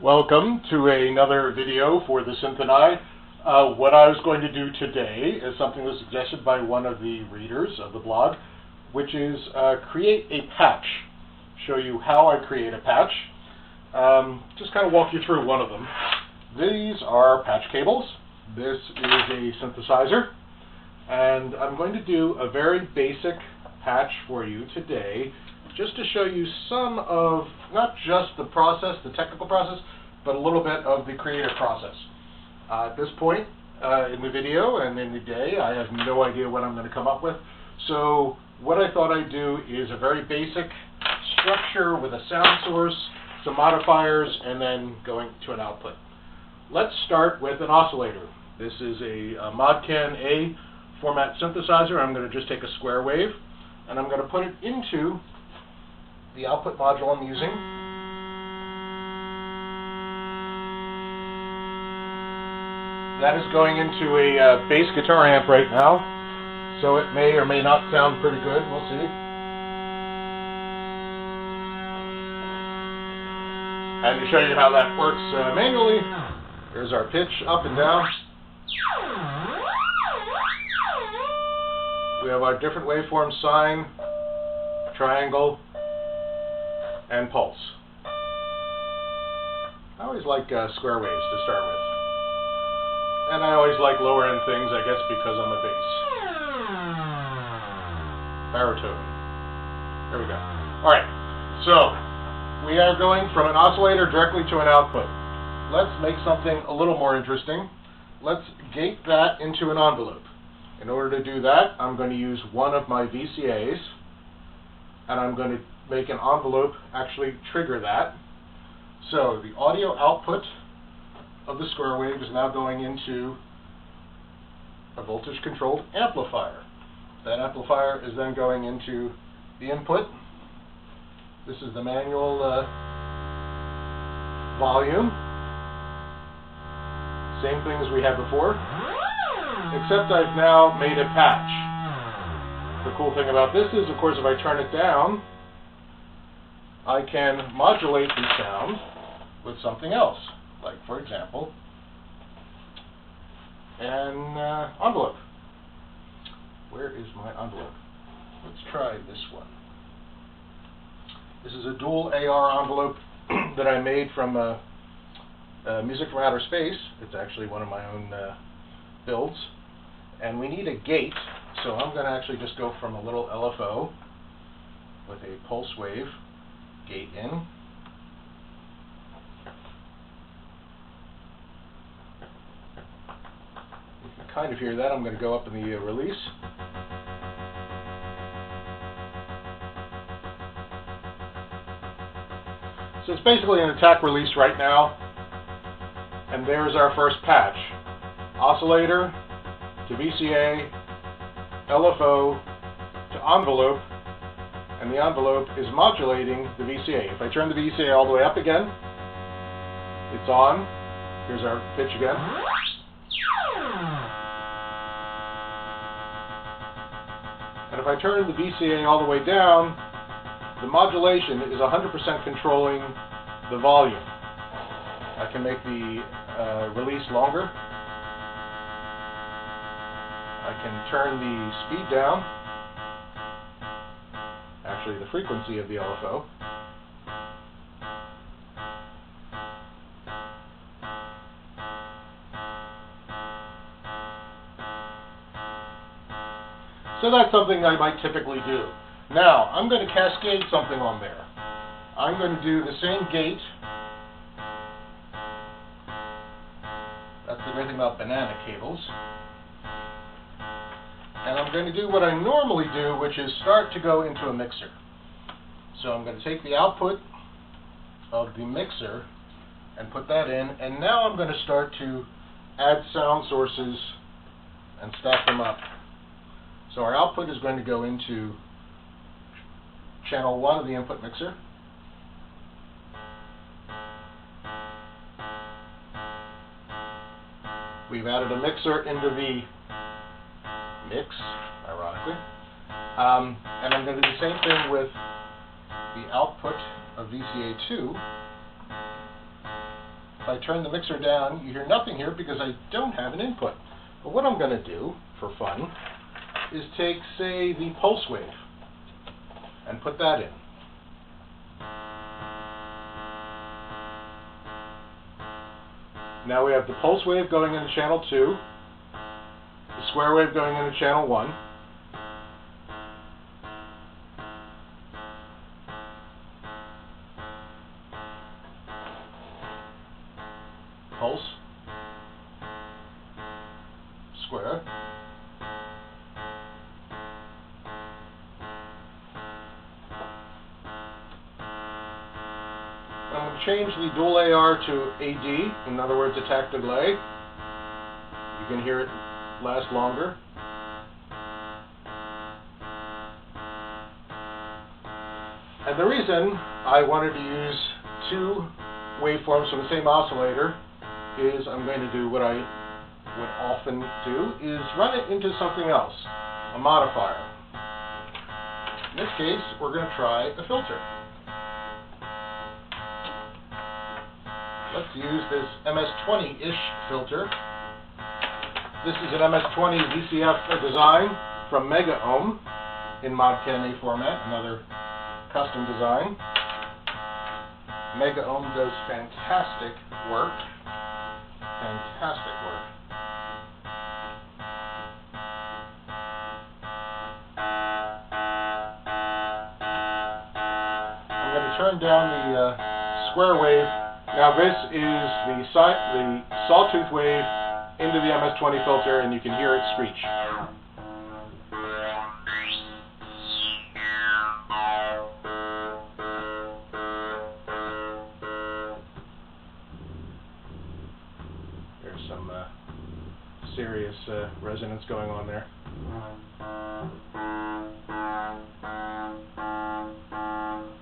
Welcome to another video for the Synth and I. What I was going to do today is something that was suggested by one of the readers of the blog, which is create a patch. Show you how I create a patch. Just kind of walk you through one of them. These are patch cables. This is a synthesizer. And I'm going to do a very basic patch for you today, just to show you some of, not just the process, the technical process, but a little bit of the creative process. At this point in the video and in the day, I have no idea what I'm going to come up with. So what I thought I'd do is a very basic structure with a sound source, some modifiers, and then going to an output. Let's start with an oscillator. This is a Modcan A format synthesizer. I'm going to just take a square wave, and I'm going to put it into the output module I'm using. That is going into a bass guitar amp right now, so it may or may not sound pretty good. We'll see. And to show you how that works manually, here's our pitch up and down. We have our different waveforms: sine, triangle, and pulse. I always like square waves to start with. And I always like lower end things, I guess because I'm a bass. Baritone. There we go. Alright, so we are going from an oscillator directly to an output. Let's make something a little more interesting. Let's gate that into an envelope. In order to do that, I'm going to use one of my VCAs, and I'm going to make an envelope actually trigger that. So the audio output of the square wave is now going into a voltage controlled amplifier. That amplifier is then going into the input. This is the manual volume. Same thing as we had before, except I've now made a patch. The cool thing about this is, of course, if I turn it down, I can modulate the sound with something else, like, for example, an envelope. Where is my envelope? Let's try this one. This is a dual AR envelope that I made from Music from Outer Space. It's actually one of my own builds. And we need a gate, so I'm going to actually just go from a little LFO with a pulse wave gate in. You can kind of hear that. I'm going to go up in the release. So it's basically an attack release right now. And there's our first patch. Oscillator to VCA, LFO to envelope, and the envelope is modulating the VCA. If I turn the VCA all the way up again, it's on. Here's our pitch again. And if I turn the VCA all the way down, the modulation is 100% controlling the volume. I can make the release longer. I can turn the speed down, actually the frequency of the LFO. So that's something I might typically do. Now, I'm going to cascade something on there. I'm going to do the same gate. That's the great thing about banana cables. And I'm going to do what I normally do, which is start to go into a mixer. So I'm going to take the output of the mixer and put that in, and now I'm going to start to add sound sources and stack them up. So our output is going to go into channel 1 of the input mixer. We've added a mixer into the mix, ironically. And I'm going to do the same thing with the output of VCA2. if I turn the mixer down, you hear nothing here because I don't have an input. But what I'm going to do, for fun, is take, say, the pulse wave and put that in. Now we have the pulse wave going into channel 2, the square wave going into channel 1. Pulse, square, I'm going to change the dual AR to AD, in other words, attack delay. You can hear it last longer. And the reason I wanted to use two waveforms from the same oscillator is I'm going to do what I would often do, is run it into something else, a modifier. In this case, we're going to try a filter. Let's use this MS-20-ish filter. This is an MS-20 VCF design from Mega Ohm in Mod 10A format, another custom design. Mega Ohm does fantastic work. Fantastic work. I'm going to turn down the square wave. Now this is the sawtooth wave into the MS-20 filter, and you can hear it screech. There's some serious resonance going on there.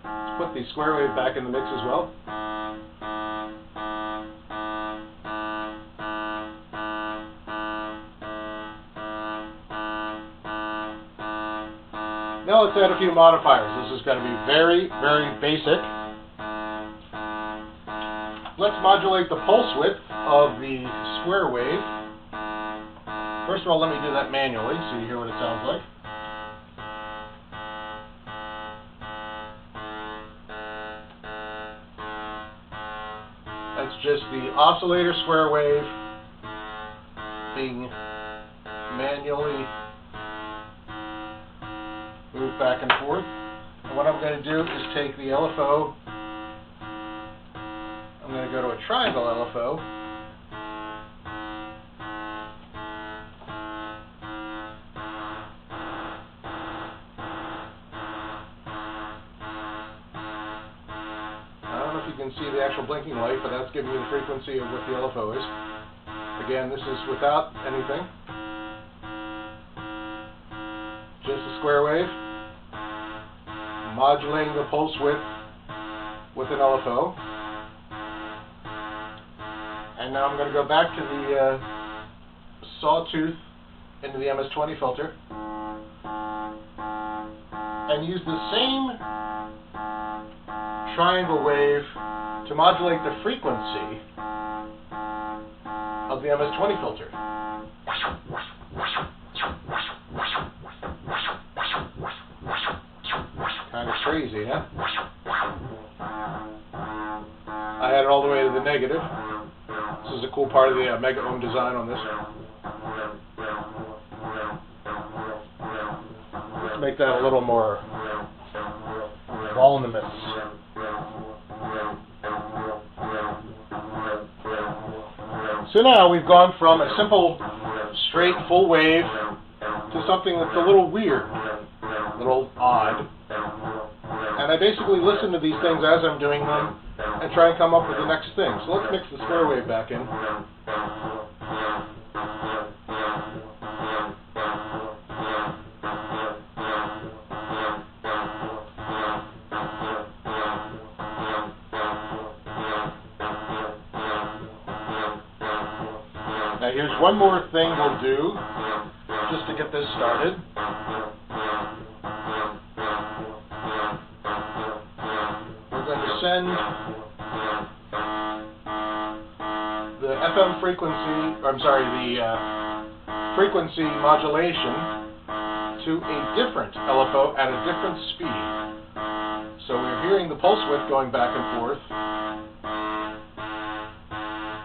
Let's put the square wave back in the mix as well. Now let's add a few modifiers. This is going to be very, very basic. Let's modulate the pulse width of the square wave. First of all, let me do that manually so you hear what it sounds like. That's just the oscillator square wave being manually moved back and forth. And what I'm going to do is take the LFO. I'm going to go to a triangle LFO. I don't know if you can see the actual blinking light, but that's giving you the frequency of what the LFO is. Again, this is without anything. Just a square wave. Modulating the pulse width with an LFO. And now I'm going to go back to the sawtooth into the MS-20 filter and use the same triangle wave to modulate the frequency of the MS-20 filter. Kind of crazy, huh? I had it all the way to the negative. This is a cool part of the Mega Ohm design on this. Let's make that a little more voluminous. So now we've gone from a simple, straight, full wave to something that's a little weird, a little odd. And I basically listen to these things as I'm doing them and try and come up with the next thing. So let's mix the square wave back in. Now here's one more thing we'll do just to get this started. We're going to send frequency modulation to a different LFO at a different speed. So we're hearing the pulse width going back and forth.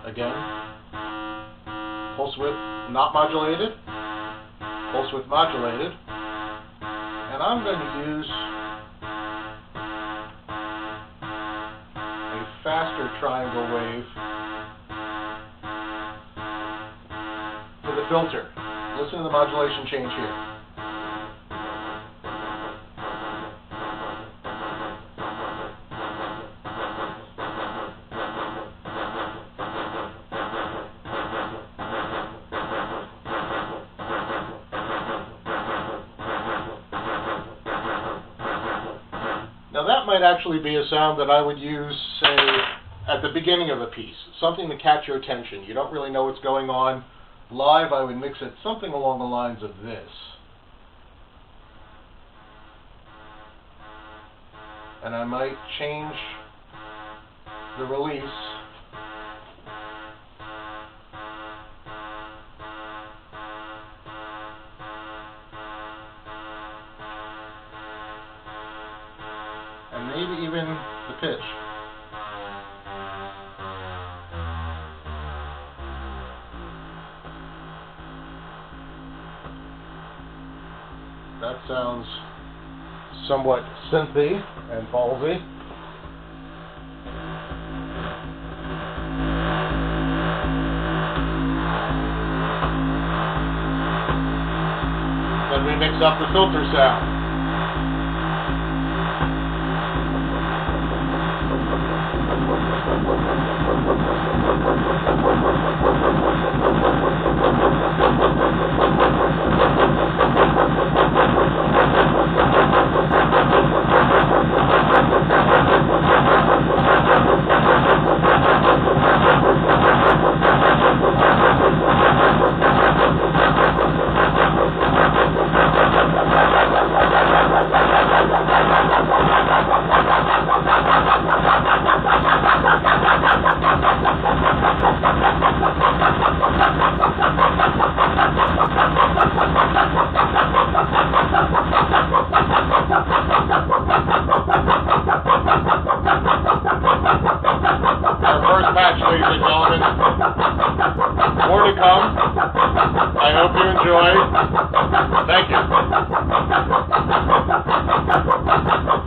Again, pulse width not modulated, pulse width modulated, and I'm going to use a faster triangle wave for the filter. Listen to the modulation change here. Now that might actually be a sound that I would use, say, at the beginning of a piece, something to catch your attention. You don't really know what's going on. Live, I would mix it something along the lines of this. And I might change the release and maybe even the pitch. That sounds somewhat synthy and ballsy. Then we mix up the filter sound. Ladies and gentlemen, more to come. I hope you enjoy. Thank you.